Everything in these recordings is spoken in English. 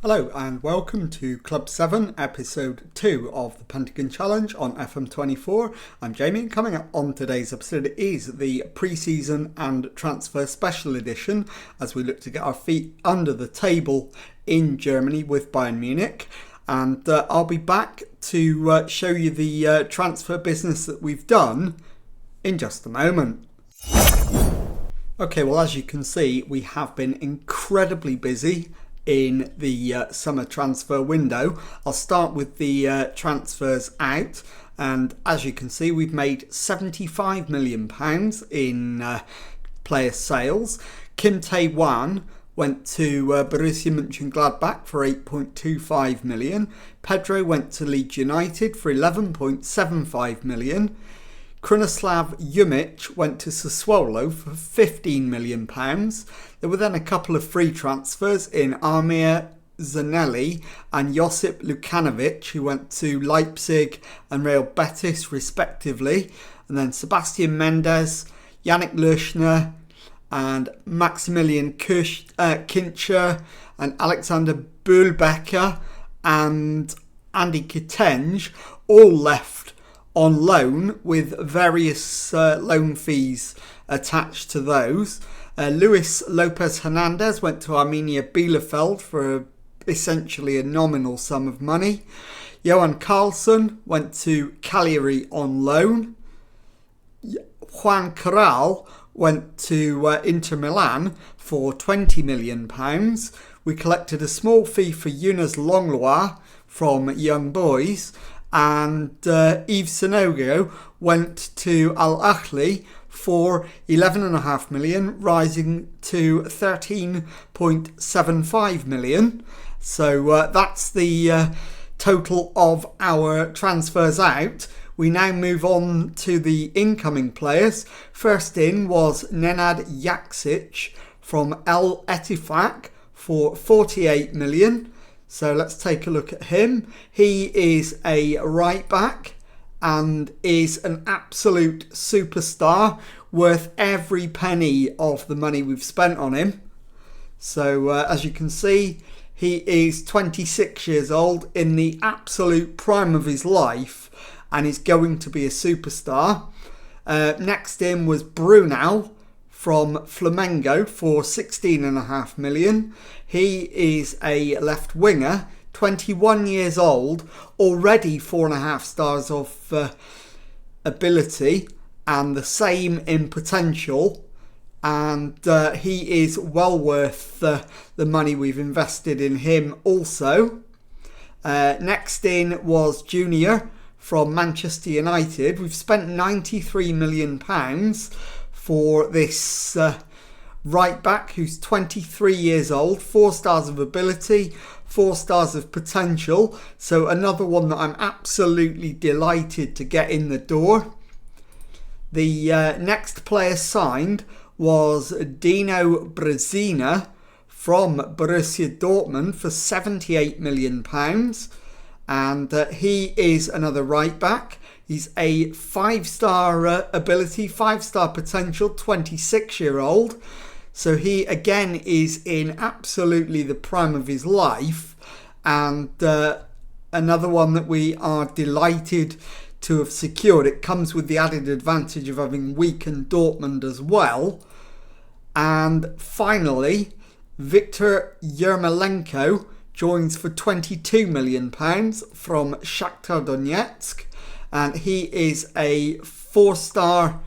Hello and welcome to Club 7, Episode 2 of the Pentagon Challenge on FM24. I'm Jamie. Coming up on today's episode is the pre-season and transfer special edition as we look to get our feet under the table in Germany with Bayern Munich. And I'll be back to show you the transfer business that we've done in just a moment. Okay, well, as you can see, we have been incredibly busy in the summer transfer window. I'll start with the transfers out, and as you can see, we've made £75 million in player sales. Kim Tae-wan went to Borussia Mönchengladbach for 8.25 million. Pedro went to Leeds United for 11.75 million. Krunoslav Jumic went to Sassuolo for £15 million. There were then a couple of free transfers in Amir Zanelli and Josip Lukanovic, who went to Leipzig and Real Betis respectively. And then Sebastian Mendes, Yannick Lerchner and Maximilian Kincher and Alexander Bühlbecker and Andy Kitenge all left on loan with various loan fees attached to those. Luis Lopez Hernandez went to Arminia Bielefeld for essentially a nominal sum of money. Johan Carlson went to Cagliari on loan. Juan Corral went to Inter Milan for £20 million. We collected a small fee for Younes Longlois from Young Boys, and Yves Sanogo went to Al Ahly for £11.5 million, rising to £13.75 million. So that's the total of our transfers out. We now move on to the incoming players. First in was Nenad Jaksic from El Ettifaq for £48 million. So let's take a look at him. He is a right back and is an absolute superstar, worth every penny of the money we've spent on him. So as you can see, he is 26 years old, in the absolute prime of his life, and is going to be a superstar. Next in was Brunel from Flamengo for £16.5 million. He is a left winger, 21 years old, already 4.5 stars of ability and the same in potential. And he is well worth the money we've invested in him also. Next in was Junior from Manchester United. We've spent £93 million for this right back who's 23 years old, 4 stars of ability, 4 stars of potential. So another one that I'm absolutely delighted to get in the door. The next player signed was Dino Brezina from Borussia Dortmund for £78 million. And he is another right back. He's a 5-star ability, 5-star potential, 26-year-old. So he again is in absolutely the prime of his life. And another one that we are delighted to have secured. It comes with the added advantage of having weakened Dortmund as well. And finally, Viktor Yermolenko joins for £22 million from Shakhtar Donetsk. And he is a 4-star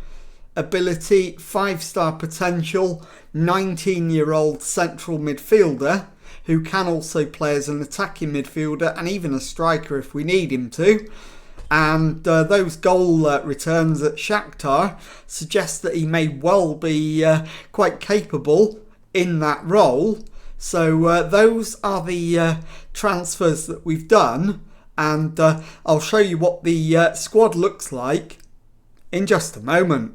ability, 5-star potential, 19-year-old central midfielder who can also play as an attacking midfielder and even a striker if we need him to. And those goal returns at Shakhtar suggest that he may well be quite capable in that role. So those are the transfers that we've done. And I'll show you what the squad looks like in just a moment.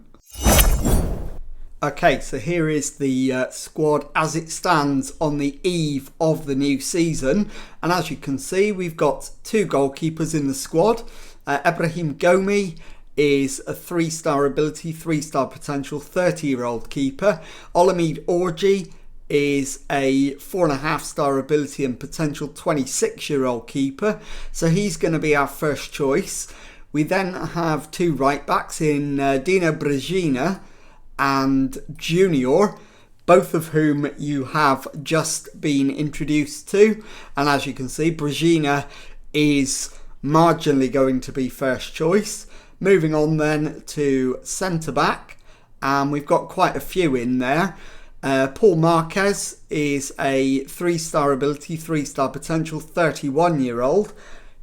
Okay, so here is the squad as it stands on the eve of the new season. And as you can see, we've got 2 goalkeepers in the squad. Ibrahim Gomi is a 3-star ability, 3-star potential, 30-year-old keeper. Olamide Orji is a 4.5-star ability and potential, 26-year-old keeper. So he's going to be our first choice. We then have 2 right-backs in Dino Brezina and Junior, both of whom you have just been introduced to. And as you can see, Brezina is marginally going to be first choice. Moving on then to centre-back, and we've got quite a few in there. Paul Marquez is a 3-star ability, 3-star potential, 31-year-old.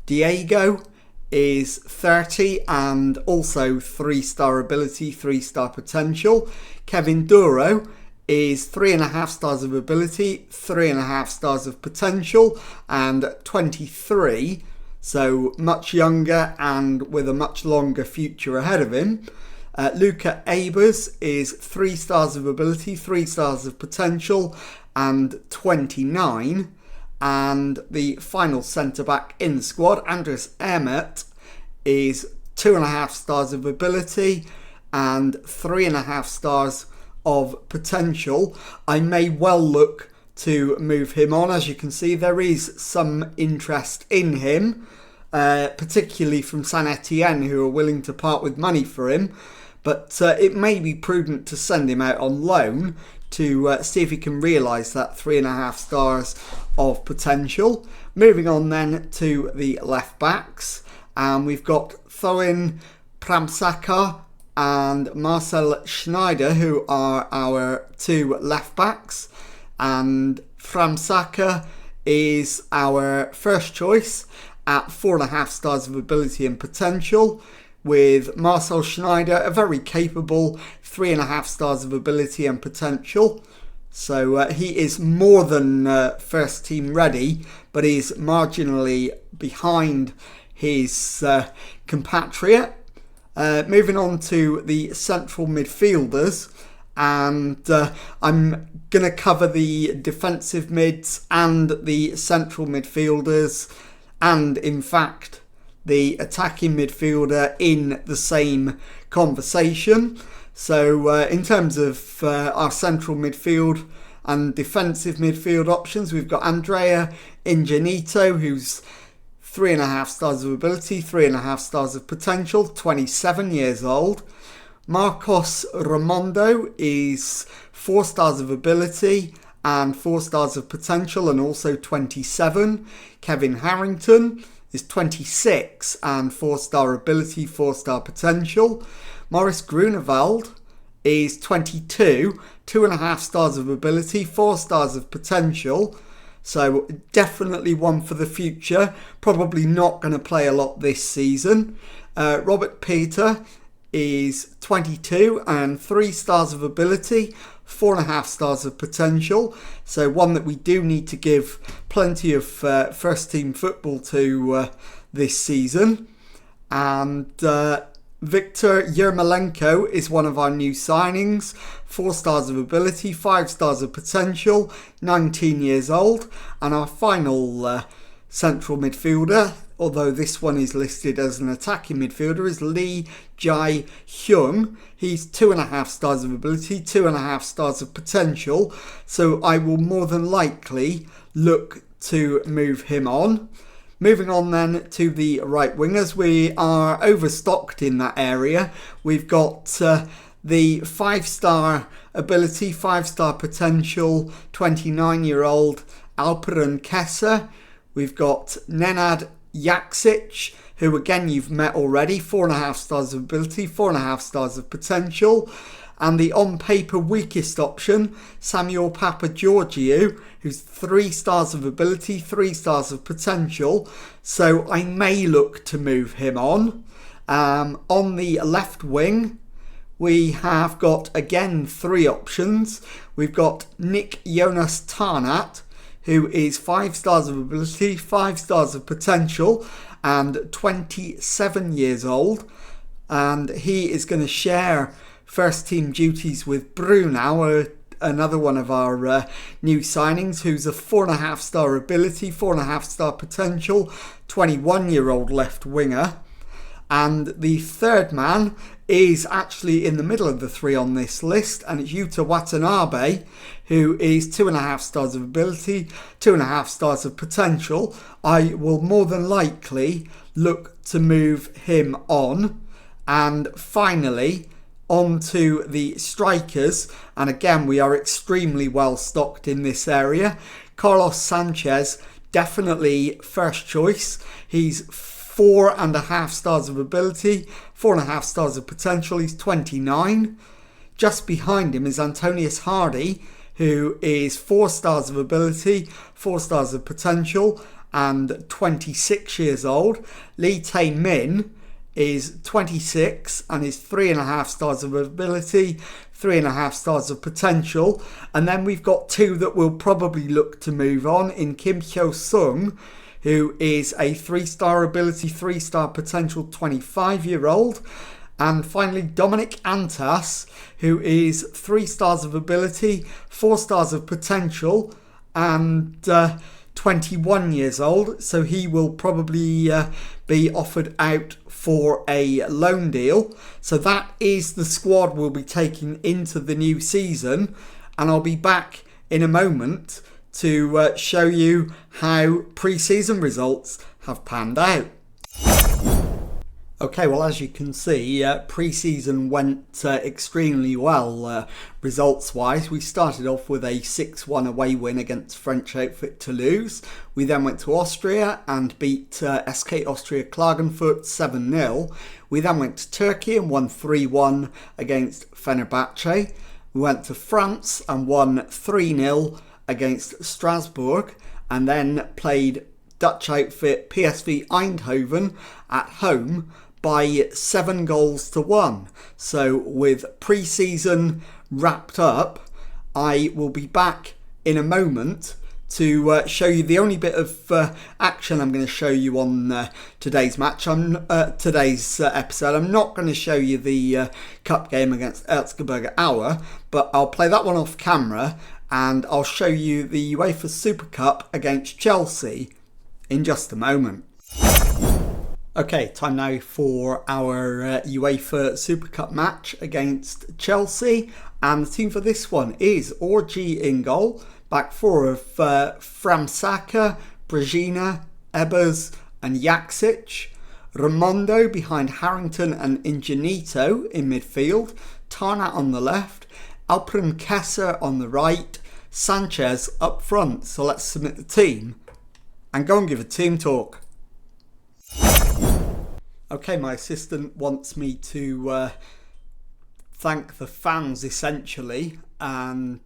Diego is 30 and also 3-star ability, 3-star potential. Kevin Duro is 3.5 stars of ability, 3.5 stars of potential, and 23. So much younger and with a much longer future ahead of him. Luca Abers is 3 stars of ability, 3 stars of potential, and 29. And the final centre-back in the squad, Andres Emmett, is 2.5 stars of ability and 3.5 stars of potential. I may well look to move him on. As you can see, there is some interest in him, particularly from Saint Etienne, who are willing to part with money for him. But it may be prudent to send him out on loan to see if he can realise that 3.5 stars of potential. Moving on then to the left backs, and we've got Thoin Pramsaka and Marcel Schneider, who are our 2 left backs. And Pramsaka is our first choice at 4.5 stars of ability and potential, with Marcel Schneider, a very capable 3.5 stars of ability and potential. So he is more than first team ready, but he's marginally behind his compatriot. Moving on to the central midfielders, and I'm going to cover the defensive mids and the central midfielders, and in fact the attacking midfielder in the same conversation. So in terms of our central midfield and defensive midfield options, we've got Andrea Ingenito, who's 3.5 stars of ability, 3.5 stars of potential, 27 years old. Marcos Raimondo is 4 stars of ability and 4 stars of potential, and also 27. Kevin Harrington is 26 and 4-star ability, 4-star potential. Maurice Grunewald is 22, 2.5 stars of ability, 4 stars of potential. So definitely one for the future. Probably not going to play a lot this season. Robert Peter is 22 and 3 stars of ability, 4.5 stars of potential. So one that we do need to give plenty of first team football to this season. And Victor Yermolenko is one of our new signings. 4 stars of ability, 5 stars of potential, 19 years old. And our final central midfielder, although this one is listed as an attacking midfielder, is Lee Jae-hyung. He's 2.5 stars of ability, 2.5 stars of potential. So I will more than likely look to move him on. Moving on then to the right wingers, we are overstocked in that area. We've got the 5-star ability, 5-star potential, 29-year-old Alperen Kessa. We've got Nenad Jaksic, who again you've met already, 4.5 stars of ability, 4.5 stars of potential. And the on-paper weakest option, Samuel Papageorgiou, who's 3 stars of ability, 3 stars of potential. So I may look to move him on. On the left wing, we have got, again, 3 options. We've got Nick Jonas Tarnat, who is 5 stars of ability, 5 stars of potential, and 27 years old. And he is going to share first team duties with Brunau, another one of our new signings, who's a 4.5 star ability, 4.5 star potential, 21-year-old left winger. And the third man is actually in the middle of the three on this list, and it's Yuta Watanabe, who is 2.5 stars of ability, 2.5 stars of potential. I will more than likely look to move him on. And finally, on to the strikers, and again we are extremely well stocked in this area. Carlos Sanchez, definitely first choice. He's 4.5 stars of ability, 4.5 stars of potential. He's 29. Just behind him is Antonius Hardy, who is 4 stars of ability, 4 stars of potential, and 26 years old. Lee Tae-min is 26 and is 3.5 stars of ability, 3.5 stars of potential. And then we've got two that we'll probably look to move on in Kim Hyo-sung, who is a 3-star ability, 3-star potential 25-year-old. And finally, Dominic Antas, who is 3 stars of ability, 4 stars of potential, and 21 years old. So he will probably be offered out for a loan deal. So that is the squad we'll be taking into the new season. And I'll be back in a moment to show you how pre-season results have panned out. Okay, well, as you can see, pre-season went extremely well results-wise. We started off with a 6-1 away win against French outfit Toulouse. We then went to Austria and beat SK Austria Klagenfurt 7-0. We then went to Turkey and won 3-1 against Fenerbahce. We went to France and won 3-0 against Strasbourg, and then played Dutch outfit PSV Eindhoven at home by 7-1. So with pre-season wrapped up, I will be back in a moment to show you the only bit of action I'm going to show you on today's match. Today's episode. I'm not going to show you the cup game against Erzgebirge Aue, but I'll play that one off camera, and I'll show you the UEFA Super Cup against Chelsea in just a moment. Okay, time now for our UEFA Super Cup match against Chelsea. And the team for this one is Orji in goal. Back four of Framsaka, Brezina, Ebers and Jaksic. Raimondo behind Harrington and Ingenito in midfield. Tarnat on the left. Alperen Kesser on the right. Sanchez up front. So let's submit the team and go and give a team talk. Okay, my assistant wants me to thank the fans essentially and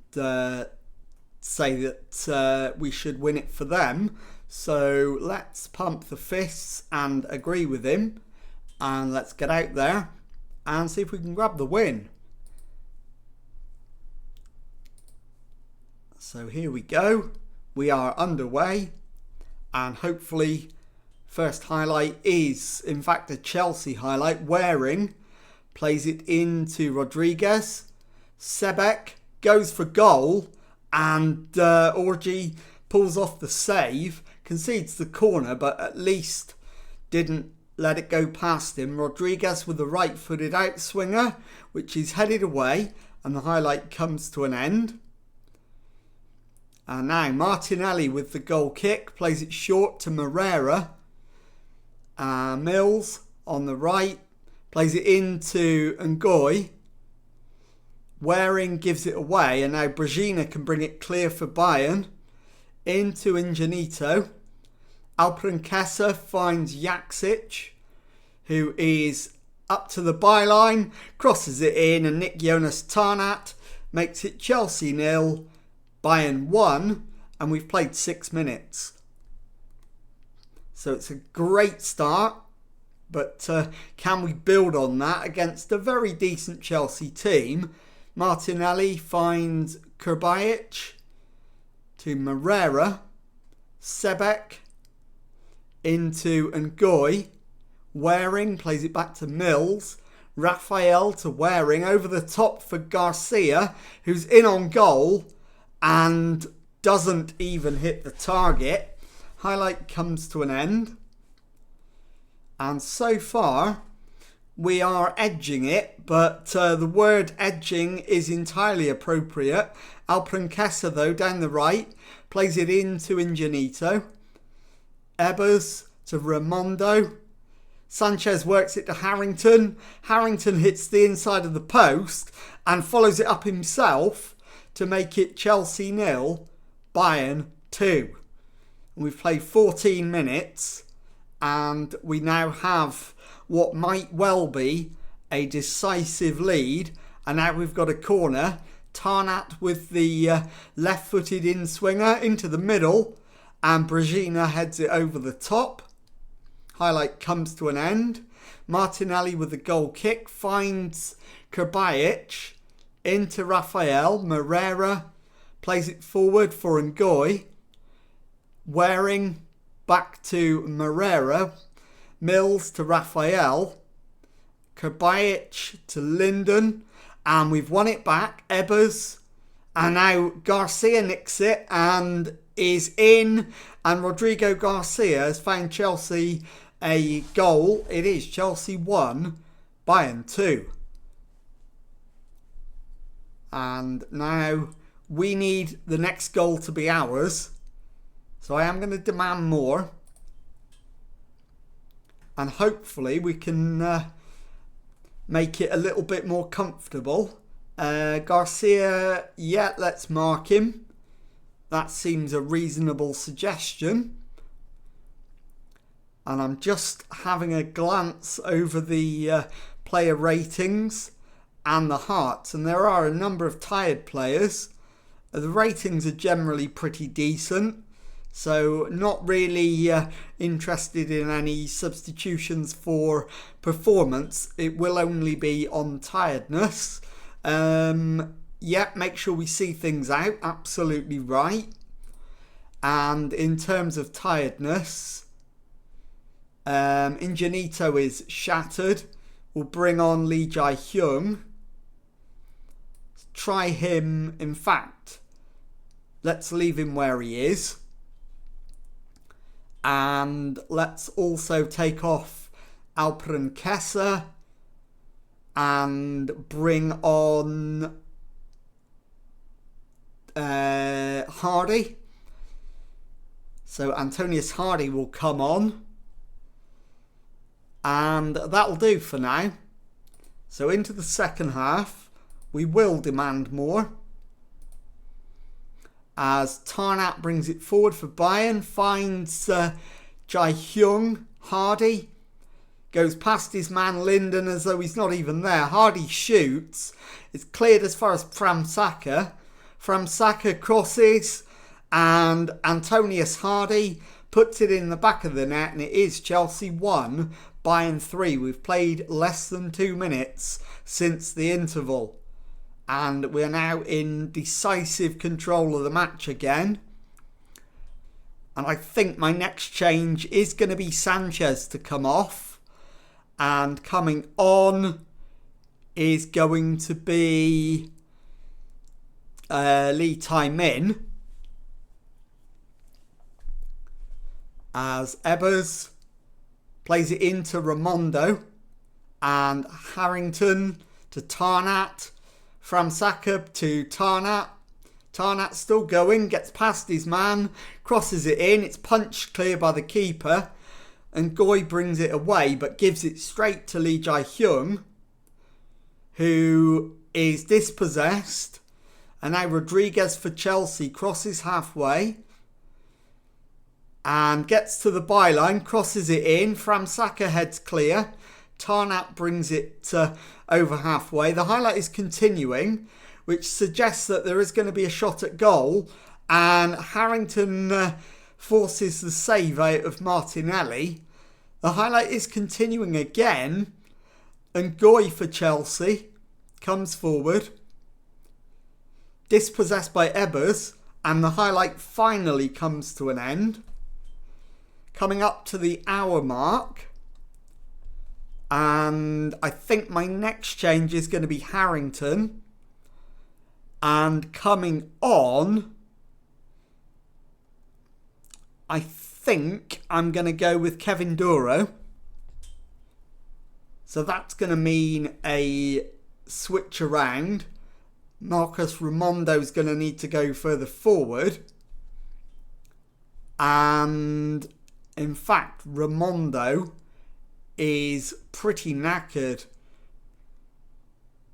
say that we should win it for them. So let's pump the fists and agree with him, and let's get out there and see if we can grab the win. So here we go. We are underway, and hopefully first highlight is in fact a Chelsea highlight. Waring plays it into Rodriguez. Sebek goes for goal, and Orji pulls off the save, concedes the corner, but at least didn't let it go past him. Rodriguez with the right-footed outswinger, which is headed away, and the highlight comes to an end. And now Martinelli with the goal kick, plays it short to Moreira. Mills on the right, plays it into Ngoy. Waring gives it away, and now Brezina can bring it clear for Bayern. Into Ingenito. Alperen Kesser finds Jaksic, who is up to the byline, crosses it in, and Nick Jonas Tarnat makes it Chelsea 0, Bayern 1, and we've played 6 minutes. So it's a great start, but can we build on that against a very decent Chelsea team? Martinelli finds Kurbajic to Moreira. Sebek into Ngoy. Waring plays it back to Mills. Raphael to Waring, over the top for Garcia, who's in on goal and doesn't even hit the target. Highlight comes to an end. And so far, we are edging it, but the word edging is entirely appropriate. Alpranquesa, though, down the right, plays it into Ingenito. Ebers to Raimondo. Sanchez works it to Harrington. Harrington hits the inside of the post and follows it up himself to make it Chelsea 0, Bayern 2. We've played 14 minutes and we now have what might well be a decisive lead. And now we've got a corner. Tarnat with the left-footed in-swinger into the middle, and Brezina heads it over the top. Highlight comes to an end. Martinelli with the goal kick finds Kerbajic into Rafael. Moreira plays it forward for Ngoy. Waring back to Moreira. Mills to Rafael. Kerbajic to Linden. And we've won it back. Ebers. And now Garcia nicks it and is in. And Rodrigo Garcia has found Chelsea a goal. It is Chelsea 1, Bayern 2. And now we need the next goal to be ours. So I am going to demand more. And hopefully we can make it a little bit more comfortable. Garcia, yeah, let's mark him. That seems a reasonable suggestion. And I'm just having a glance over the player ratings and the hearts. And there are a number of tired players. The ratings are generally pretty decent. So not really interested in any substitutions for performance. It will only be on tiredness. Yeah, make sure we see things out. Absolutely right. And in terms of tiredness, Ingenito is shattered. We'll bring on Lee Jae-hyung. Try him. In fact, let's leave him where he is. And let's also take off Alpranquesa and bring on Hardy. So Antonius Hardy will come on. And that'll do for now. So into the second half, we will demand more. As Tarnat brings it forward for Bayern, finds Jae-hyung. Hardy goes past his man Linden as though he's not even there. Hardy shoots. It's cleared as far as Framsaka. Framsaka crosses and Antonius Hardy puts it in the back of the net, and it is Chelsea 1, Bayern 3. We've played less than 2 minutes since the interval. And we're now in decisive control of the match again. And I think my next change is going to be Sanchez to come off. And coming on is going to be Lee Tai-min. As Ebers plays it into Raimondo. And Harrington to Tarnat. Framsaka to Tarnat. Tarnat still going, gets past his man, crosses it in. It's punched clear by the keeper. And Goy brings it away, but gives it straight to Lee Jae-hyung, who is dispossessed. And now Rodriguez for Chelsea crosses halfway. And gets to the byline, crosses it in. Framsaka heads clear. Tarnat brings it over halfway. The highlight is continuing, which suggests that there is going to be a shot at goal. And Harrington forces the save out of Martinelli. The highlight is continuing again. And Goy for Chelsea comes forward. Dispossessed by Ebers. And the highlight finally comes to an end. Coming up to the hour mark. And I think my next change is going to be Harrington. And coming on, I think I'm going to go with Kevin Duro. So that's going to mean a switch around. Marcus Raimondo's going to need to go further forward. And in fact, Raimondo is pretty knackered.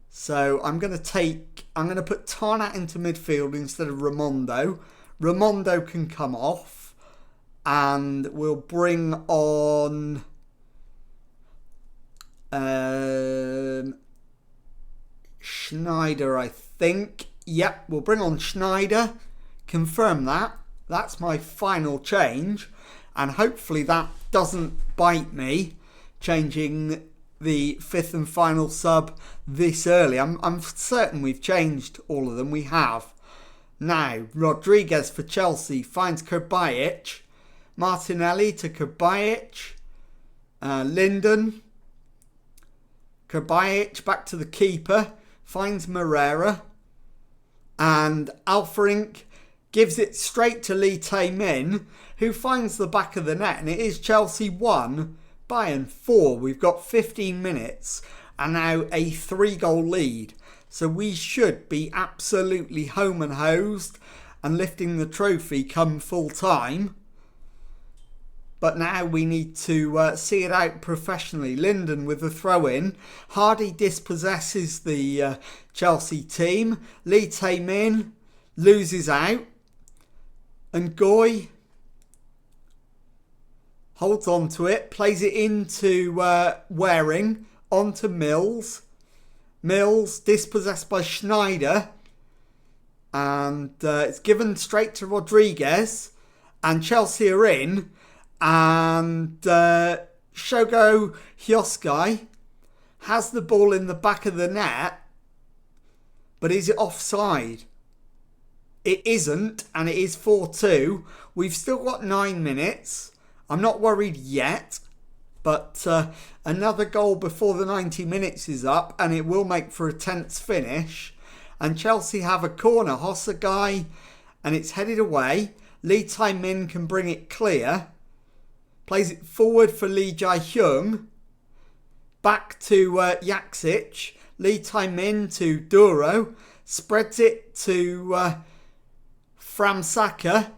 So I'm going to put Tarnat into midfield instead of Raimondo. Raimondo can come off. And we'll bring on Schneider, I think. Yep, we'll bring on Schneider. Confirm that. That's my final change. And hopefully that doesn't bite me, changing the fifth and final sub this early. I'm certain we've changed all of them. We have. Now, Rodriguez for Chelsea finds Krbajic. Martinelli to Krbajic. Linden. Krbajic back to the keeper. Finds Moreira. And Alferink gives it straight to Lee Tae-min, who finds the back of the net. And it is Chelsea 1, Bayern 4. We've got 15 minutes and now a 3-goal lead. So we should be absolutely home and hosed and lifting the trophy come full time. But now we need to see it out professionally. Linden with the throw-in. Hardy dispossesses the Chelsea team. Lee Tae-min loses out. And Goy holds on to it. Plays it into Waring. Onto Mills. Mills dispossessed by Schneider. And it's given straight to Rodriguez. And Chelsea are in. And Shogo Hyoskai has the ball in the back of the net. But is it offside? It isn't, and it is 4-2. We've still got 9 minutes. I'm not worried yet. But another goal before the 90 minutes is up, and it will make for a tense finish. And Chelsea have a corner. Hosagai, and it's headed away. Lee Tae-min can bring it clear. Plays it forward for Lee Jae-hyung. Back to Yaksic. Lee Tae-min to Duro. Spreads it to Framsaka.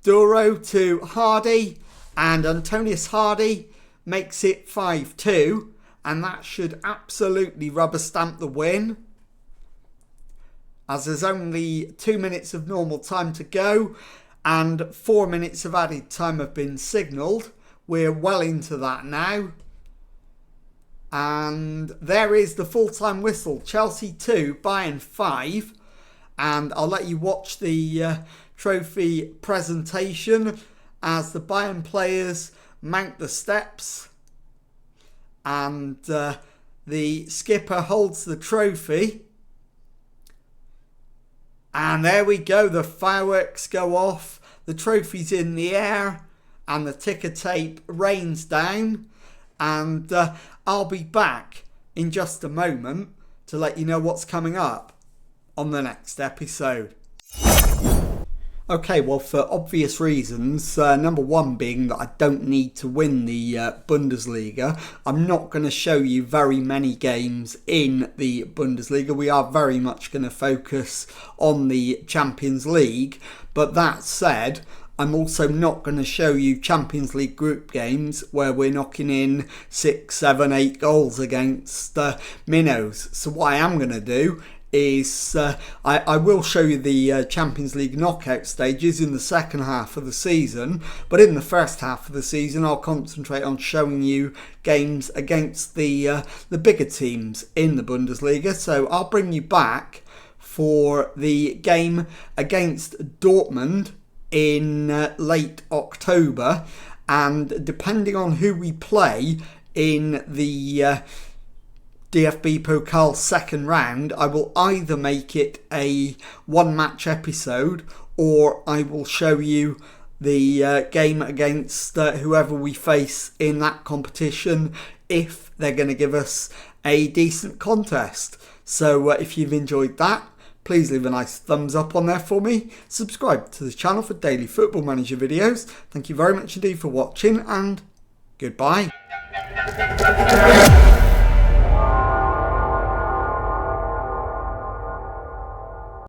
Duro to Hardy. And Antonius Hardy makes it 5-2. And that should absolutely rubber stamp the win. As there's only 2 minutes of normal time to go. And 4 minutes of added time have been signalled. We're well into that now. And there is the full-time whistle. Chelsea 2, Bayern 5. And I'll let you watch the trophy presentation as the Bayern players mount the steps. And the skipper holds the trophy. And there we go, the fireworks go off, the trophy's in the air, and the ticker tape rains down. And I'll be back in just a moment to let you know what's coming up on the next episode. Okay, well, for obvious reasons, number one being that I don't need to win the Bundesliga, I'm not going to show you very many games in the Bundesliga. We are very much going to focus on the Champions League. But that said, I'm also not going to show you Champions League group games where we're knocking in 6, 7, 8 goals against minnows. So what I am going to do is I will show you the Champions League knockout stages in the second half of the season, but in the first half of the season I'll concentrate on showing you games against the bigger teams in the Bundesliga. So I'll bring you back for the game against Dortmund in late October, and depending on who we play in the DFB Pokal second round, I will either make it a one-match episode or I will show you the game against whoever we face in that competition if they're going to give us a decent contest. So if you've enjoyed that, please leave a nice thumbs up on there for me. Subscribe to the channel for daily Football Manager videos. Thank you very much indeed for watching, and goodbye.